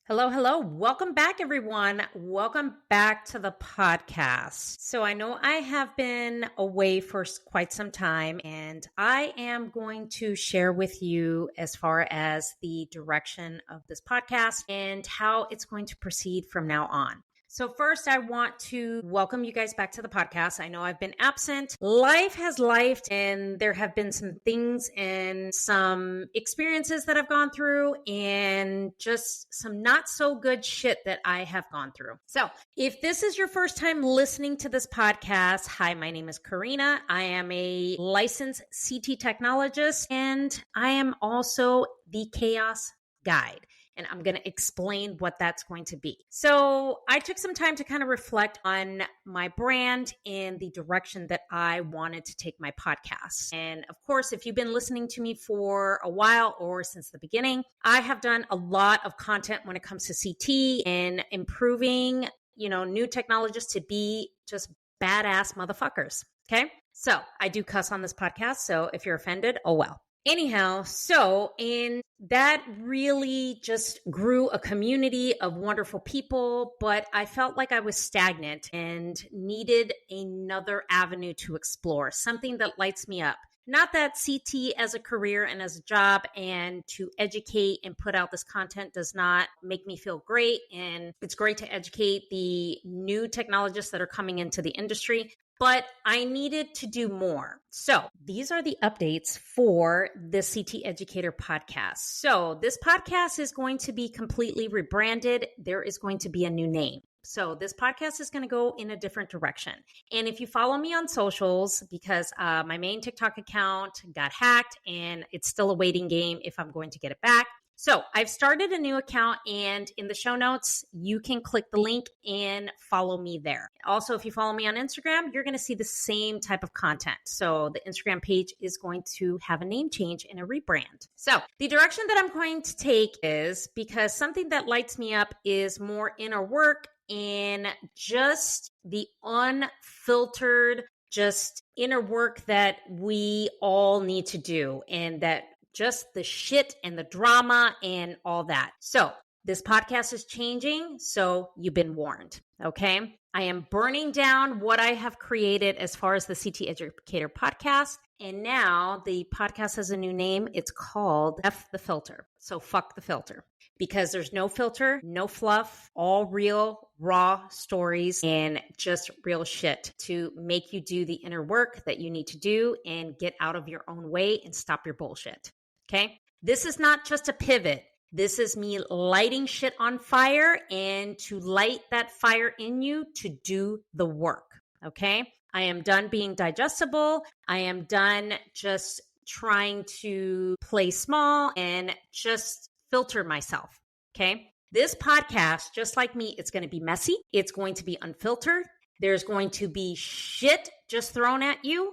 Hello, hello. Welcome back, everyone. Welcome back to the podcast. So I know I have been away for quite some time, and I am going to share with you as far as the direction of this podcast and how it's going to proceed from now on. So first, I want to welcome you guys back to the podcast. I know I've been absent. Life has lifed, and there have been some things and some experiences that I've gone through and just some not so good shit that I have gone through. So if this is your first time listening to this podcast, hi, my name is Karina. I am a licensed CT technologist, and I am also the Chaos Guide. And I'm going to explain what that's going to be. So I took some time to kind of reflect on my brand and the direction that I wanted to take my podcast. And of course, if you've been listening to me for a while or since the beginning, I have done a lot of content when it comes to CT and improving, new technologists to be just badass motherfuckers. Okay. So I do cuss on this podcast. So if you're offended, oh well. Anyhow, and that really just grew a community of wonderful people, but I felt like I was stagnant and needed another avenue to explore, something that lights me up. Not that CT as a career and as a job and to educate and put out this content does not make me feel great. And it's great to educate the new technologists that are coming into the industry. But I needed to do more. So these are the updates for the CT Educator podcast. So this podcast is going to be completely rebranded. There is going to be a new name. So this podcast is going to go in a different direction. And if you follow me on socials, because my main TikTok account got hacked and it's still a waiting game if I'm going to get it back. So I've started a new account, and in the show notes, you can click the link and follow me there. Also, if you follow me on Instagram, you're going to see the same type of content. So the Instagram page is going to have a name change and a rebrand. So the direction that I'm going to take is, because something that lights me up is more inner work and just the unfiltered, just inner work that we all need to do, and that just the shit and the drama and all that. So this podcast is changing, so you've been warned, okay? I am burning down what I have created as far as the CT Educator podcast, and now the podcast has a new name. It's called F the Filter. So fuck the filter, because there's no filter, no fluff, all real, raw stories and just real shit to make you do the inner work that you need to do and get out of your own way and stop your bullshit. Okay, this is not just a pivot. This is me lighting shit on fire and to light that fire in you to do the work. Okay, I am done being digestible. I am done just trying to play small and just filter myself. Okay, this podcast, just like me, it's going to be messy. It's going to be unfiltered. There's going to be shit just thrown at you.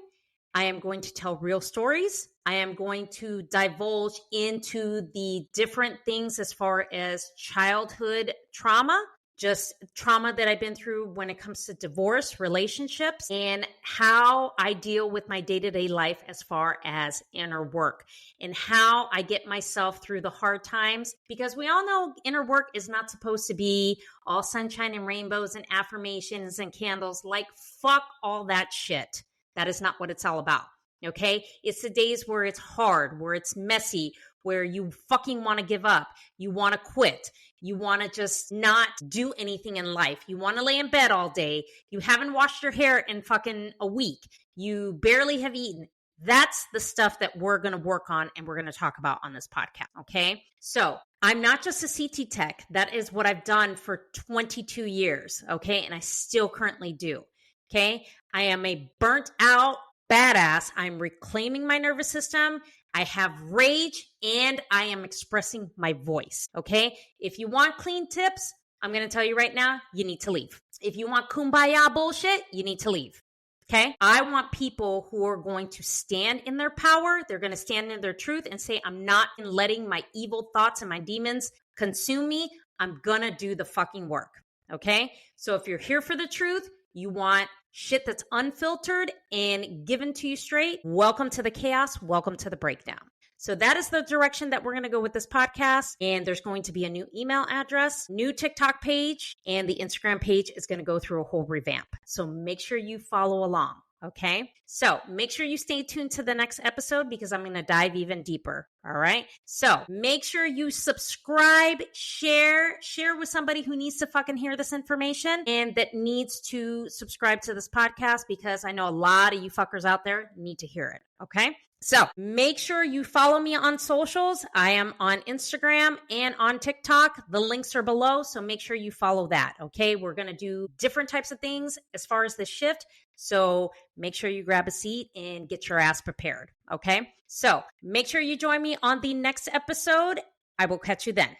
I am going to tell real stories. I am going to divulge into the different things as far as childhood trauma, just trauma that I've been through when it comes to divorce, relationships, and how I deal with my day-to-day life as far as inner work and how I get myself through the hard times. Because we all know inner work is not supposed to be all sunshine and rainbows and affirmations and candles. Like, fuck all that shit. That is not what it's all about, okay? It's the days where it's hard, where it's messy, where you fucking want to give up. You want to quit. You want to just not do anything in life. You want to lay in bed all day. You haven't washed your hair in fucking a week. You barely have eaten. That's the stuff that we're going to work on and we're going to talk about on this podcast, okay? So I'm not just a CT tech. That is what I've done for 22 years, okay? And I still currently do. Okay, I am a burnt out badass. I'm reclaiming my nervous system. I have rage and I am expressing my voice. Okay, if you want clean tips, I'm going to tell you right now, you need to leave. If you want kumbaya bullshit, you need to leave. Okay, I want people who are going to stand in their power. They're going to stand in their truth and say, I'm not letting my evil thoughts and my demons consume me. I'm going to do the fucking work. Okay, so if you're here for the truth, you want shit that's unfiltered and given to you straight, welcome to the chaos. Welcome to the breakdown. So that is the direction that we're going to go with this podcast. And there's going to be a new email address, new TikTok page, and the Instagram page is going to go through a whole revamp. So make sure you follow along. Okay. So make sure you stay tuned to the next episode because I'm going to dive even deeper. All right. So make sure you subscribe, share with somebody who needs to fucking hear this information and that needs to subscribe to this podcast because I know a lot of you fuckers out there need to hear it. Okay. So make sure you follow me on socials. I am on Instagram and on TikTok. The links are below. So make sure you follow that. Okay. We're going to do different types of things as far as the shift. So make sure you grab a seat and get your ass prepared. Okay. So make sure you join me on the next episode. I will catch you then.